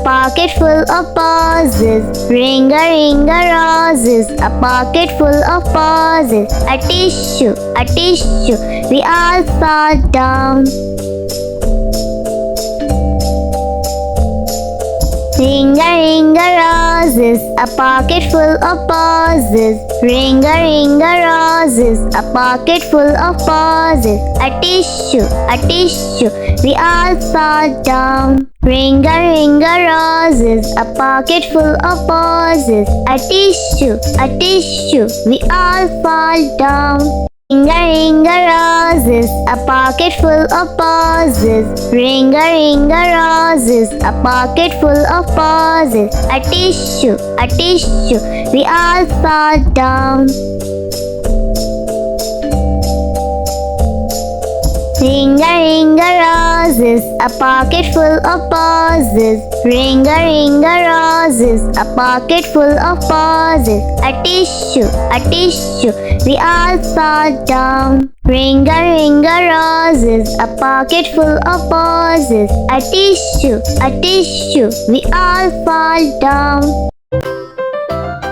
pocket full of posies. Ring a roses, a pocket full of posies. A tissue, we all sat down. Ring a roses, a pocket full of posies. Ring a roses, a pocket full of posies. A tissue, we all sat down. Ring a roses, a pocket full of posies. A tissue, we all fall down. Ring a roses, a pocket full of posies. Ring a roses, a pocket full of posies. A tissue, we all sat down. Ring a roses, a pocket full of posies. Ring a roses, a pocket full of posies. A tissue, we all sat down. Ring a roses, a pocket full of posies. A tissue, we all fall down.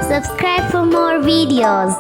Subscribe for more videos.